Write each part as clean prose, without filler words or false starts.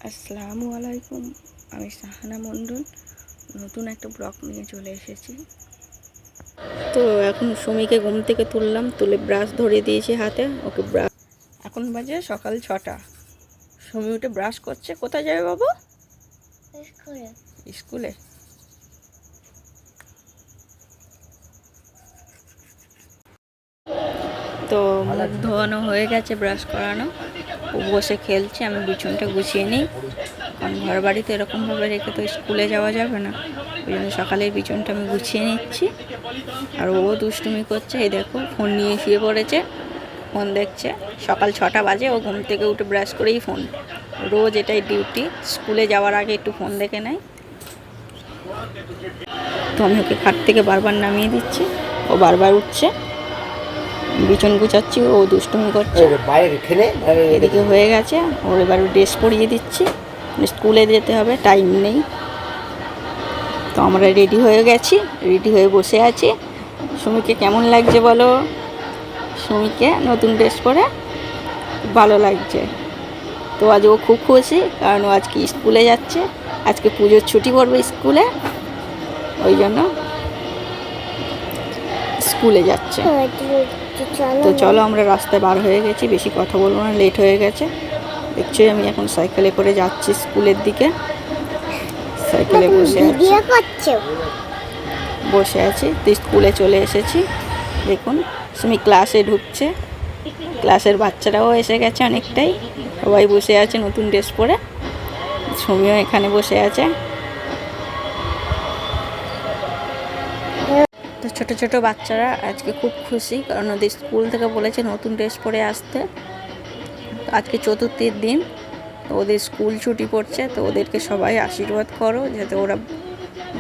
আসসালামু আলাইকুম। আমি সাহানা মণ্ডল নতুন একটা ব্লগ নিয়ে চলে এসেছি। তো এখন সুমিকে ঘুম থেকে তুললাম, তুলে ব্রাশ ধরে দিয়েছি হাতে। ওকে ব্রাশ এখন বাজে সকাল 6টা। সুমি উঠে ব্রাশ করছে। কোথায় যাবে বাবু? স্কুলে। তো মুখ ধোয়ানো হয়ে গেছে, ব্রাশ করানো। ও বসে খেলছে, আমি বিছুনটা গুছিয়ে নিই, কারণ ঘর বাড়িতে এরকমভাবে রেখে তো স্কুলে যাওয়া যাবে না। ওই জন্য সকালের বিছুনটা আমি গুছিয়ে নিচ্ছি। আর ও দুষ্টুমি করছে, এই দেখো ফোন নিয়ে শুয়ে পড়েছে, ফোন দেখছে। সকাল 6টা বাজে, ও ঘুম থেকে উঠে ব্রাশ করেই ফোন। রোজ এটাই ডিউটি, স্কুলে যাওয়ার আগে একটু ফোন দেখে নেয়। তো আমি ওকে খাট থেকে বারবার নামিয়ে দিচ্ছি, ও বারবার উঠছে। বিছন গুছাচ্ছি, ও দুষ্টুমি করছে। এদিকে হয়ে গেছে, ওর এবার ড্রেস পরিয়ে দিচ্ছি, স্কুলে যেতে হবে, টাইম নেই। তো আমরা রেডি হয়ে গেছি, রেডি হয়ে বসে আছি। সুমিকে কেমন লাগছে বলো? সুমিকে নতুন ড্রেস পরে ভালো লাগছে। তো আজ ও খুব খুশি, কারণ ও আজকে স্কুলে যাচ্ছে। আজকে পুজোর ছুটি পড়বে স্কুলে, ওই জন্য স্কুলে যাচ্ছে। তো চলো, আমরা রাস্তায় বার হয়ে গেছি, বেশি কথা বলবো না, লেট হয়ে গেছে। দেখছি আমি এখন সাইকেলে করে যাচ্ছি স্কুলের দিকে। সাইকেলে বসে আছি। তো স্কুলে চলে এসেছি। দেখুন সুমি ক্লাসে ঢুকছে, ক্লাসের বাচ্চারাও এসে গেছে অনেকটাই, সবাই বসে আছে নতুন ড্রেস পরে। সুমিও এখানে বসে আছে। তো ছোট ছোট বাচ্চারা আজকে খুব খুশি, কারণ ওদের স্কুল থেকে বলেছে নতুন ড্রেস পরে আসতে। আজকে চতুর্থীর দিন, তো ওদের স্কুল ছুটি পড়ছে। তো ওদেরকে সবাই আশীর্বাদ করো যাতে ওরা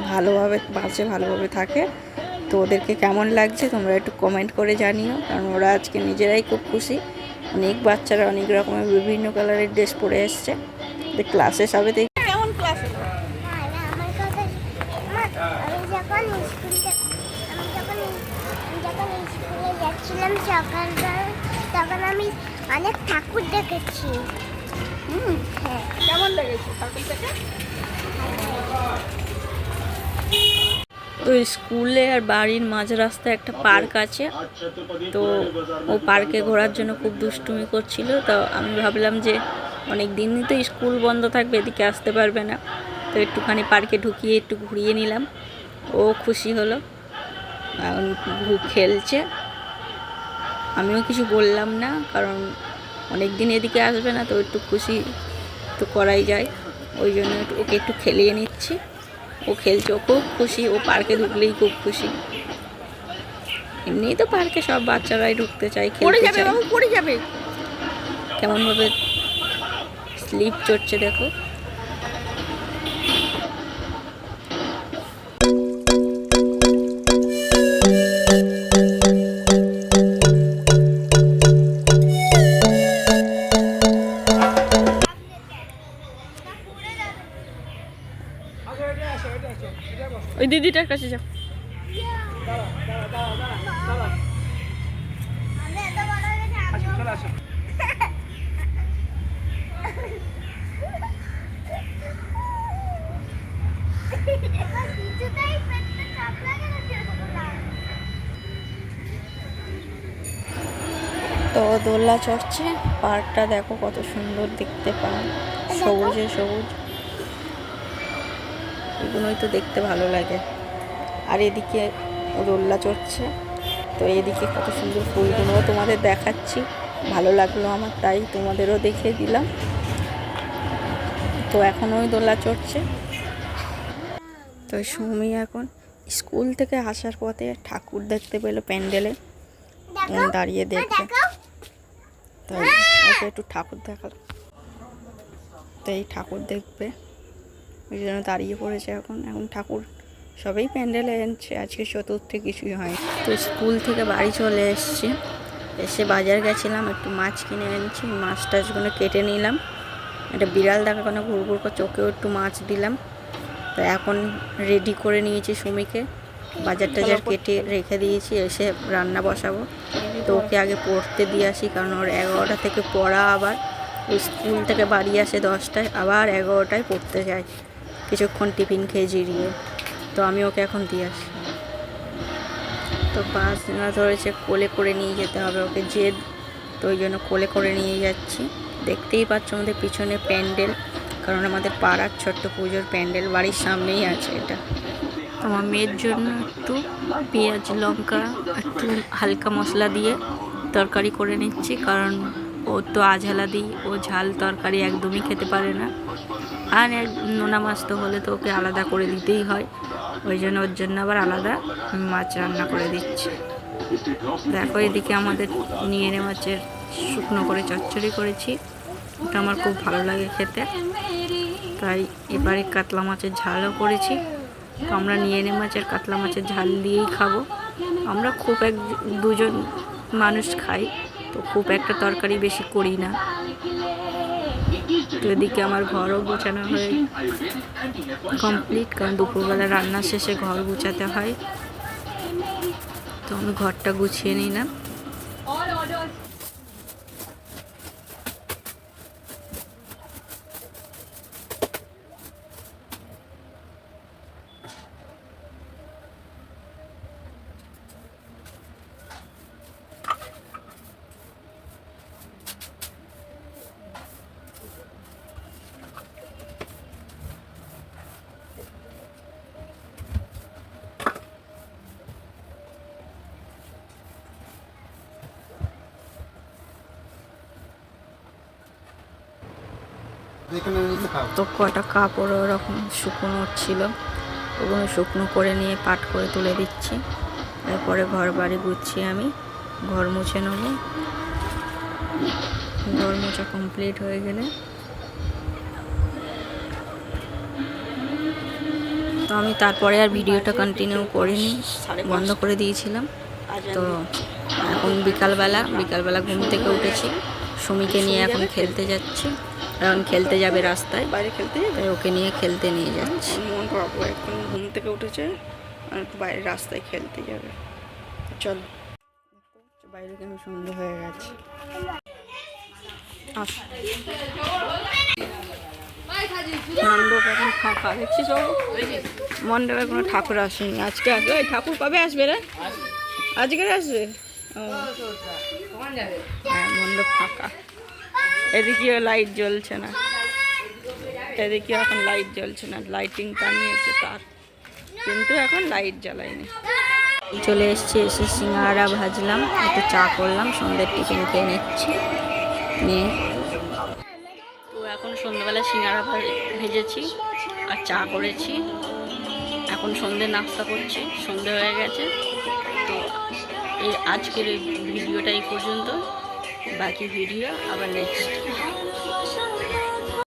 ভালোভাবে বাঁচে, ভালোভাবে থাকে। তো ওদেরকে কেমন লাগছে তোমরা একটু কমেন্ট করে জানিও, কারণ ওরা আজকে নিজেরাই খুব খুশি। অনেক বাচ্চারা অনেক রকমের বিভিন্ন কালারের ড্রেস পরে এসছে। ক্লাসে সবে কেমন ক্লাস হলো? তখন আমি অনেক ঠাকুর দেখেছি। হ্যাঁ, কেমন লেগেছে ঠাকুর থেকে? তো স্কুলে আর বাড়ির মাঝ রাস্তায় একটা পার্ক আছে। তো ও পার্কে ঘোরার জন্য খুব দুষ্টুমি করছিল। তো আমি ভাবলাম যে অনেক দিনই তো স্কুল বন্ধ থাকবে, এদিকে আসতে পারবে না, তো একটুখানি পার্কে ঢুকিয়ে একটু ঘুরিয়ে নিলাম। ও খুশি হলো, এখন খেলছে। আমিও কিছু বললাম না, কারণ অনেক দিন এদিকে আসবে না, তো একটু খুশি তো করাই যায়। ওই জন্য ওকে একটু খেলিয়ে নিচ্ছি। ও খেলছে, ও খুব খুশি। ও পার্কে ঢুকলেই খুব খুশি। এমনিই তো পার্কে সব বাচ্চারাই ঢুকতে চায়, খেলতে চায়। পড়ে যাবে, কেমনভাবে স্লিপ চড়ছে দেখো। ওই দিদিটার কাছে যাও। তো দোলনা চড়ছে, পার্কটা দেখো কত সুন্দর দেখতে পান, সবুজে সবুজ, এগুলোই তো দেখতে ভালো লাগে। আর এদিকে দোলনা চড়ছে, তো এদিকে কত সুন্দর ফুলগুলো তোমাদের দেখাচ্ছি, ভালো লাগলো আমার, তাই তোমাদেরও দেখিয়ে দিলাম। তো এখন ওই দোলনা চড়ছে। তো সুমি এখন স্কুল থেকে আসার পথে ঠাকুর দেখতে পেলো প্যান্ডেলে, দাঁড়িয়ে দেখবে, তাই ওকে একটু ঠাকুর দেখালো। তো এই ঠাকুর দেখবে, ওই জন্য দাঁড়িয়ে পড়েছে। এখন ঠাকুর সবাই প্যান্ডেলে এনেছে, আজকে চতুর্থী কিছুই হয়। তো স্কুল থেকে বাড়ি চলে এসেছি, এসে বাজার গেছিলাম, একটু মাছ কিনে এনেছি। মাছ টাছগুলো কেটে নিলাম। একটা বিড়াল দেখা কোনো ঘুরঘুর করে, চোখেও একটু মাছ দিলাম। তো এখন রেডি করে নিয়েছি সুমিকে, বাজার টাজার কেটে রেখে দিয়েছি, এসে রান্না বসাবো। তো ওকে আগে পড়তে দিয়ে আসি, কারণ ওর 11টা থেকে পড়া আবার। ওই স্কুল থেকে বাড়ি আসে 10টায়, আবার 11টায় পড়তে যায়, কিছুক্ষণ টিফিন খেয়ে জিরিয়ে। তো আমি ওকে এখন দিয়ে আসি। তো বাস না ধরেছে, কোলে করে নিয়ে যেতে হবে ওকে, জেদ, তো ওই জন্য কোলে করে নিয়ে যাচ্ছি। দেখতেই পাচ্ছ আমাদের পিছনে প্যান্ডেল, কারণ আমাদের পাড়ার ছোট্ট পুজোর প্যান্ডেল বাড়ির সামনেই আছে এটা। আমার মেয়ের জন্য একটু পেঁয়াজ লঙ্কা একটু হালকা মশলা দিয়ে তরকারি করে নিচ্ছি, কারণ ও তো আঝালা দিই, ও ঝাল তরকারি একদমই খেতে পারে না। আর নোনা মাছ তো হলে তো ওকে আলাদা করে দিতেই হয়, ওই জন্য ওর জন্য আবার আলাদা মাছ রান্না করে দিচ্ছি। দেখো এদিকে আমাদের নিয়ে মাছের শুকনো করে চচ্চড়ি করেছি, ওটা আমার খুব ভালো লাগে খেতে, তাই এবারে কাতলা মাছের ঝালও করেছি। তো আমরা নিয়ে মাছের কাতলা মাছের ঝাল দিয়েই খাবো। আমরা খুব দুজন মানুষ খাই, তো খুব একটা তরকারি বেশি করি না। তো এদিকে আমার ঘরও গোছানো হয়ে কমপ্লিট, কারণ দুপুরবেলা রান্না শেষে ঘর গুছাতে হয়। তো আমি ঘরটা গুছিয়ে নিলাম। তো কটা কাপড় ওরকম শুকনো ছিল, ওগুলো শুকনো করে নিয়ে পাট করে তুলে দিচ্ছি। এরপরে ঘর বাড়ি গুছিয়ে আমি ঘর মুছে নেব। ঘর মোছা কমপ্লিট হয়ে গেলে তো আমি তারপরে আর ভিডিওটা কন্টিনিউ করিনি, বন্ধ করে দিয়েছিলাম। তো এখন বিকালবেলা ঘুম থেকে উঠেছি, সুমিকে নিয়ে এখন খেলতে যাচ্ছি। এখন খেলতে যাবে রাস্তায়, বাইরে খেলতে যাবে, ওকে নিয়ে খেলতে নিয়ে যাচ্ছি। মন খারাপ, এখন ঘুম থেকে উঠেছে আর বাইরে রাস্তায় খেলতে যাবে। চল, বাইরে কেন সন্ধ্যে হয়ে গেছে। মণ্ডপ এখন ফাঁকা দেখছিস, মণ্ডপে কোনো ঠাকুর আসেনি আজকে। আসবে ঠাকুর, কবে আসবে রে? আজকে আসবে। হ্যাঁ, মণ্ডপ ফাঁকা। এদিকেও লাইট জ্বলছে না, এদিকে এখন লাইট জ্বলছে না, লাইটিং টানিয়েছে তার, কিন্তু এখন লাইট জ্বালায়নি। চলে এসে সিঙ্গাড়া ভাজলাম, একটু চা করলাম, সন্ধ্যের টিফিন খেয়ে নিচ্ছি নিয়ে। তো এখন সন্ধ্যেবেলা সিঙ্গাড়া ভেজেছি আর চা করেছি, এখন সন্ধ্যে নাস্তা করছি, সন্ধ্যে হয়ে গেছে। তো এই আজকের ভিডিওটা এই পর্যন্ত, বাকি ভিডিও আবার নেক্সট।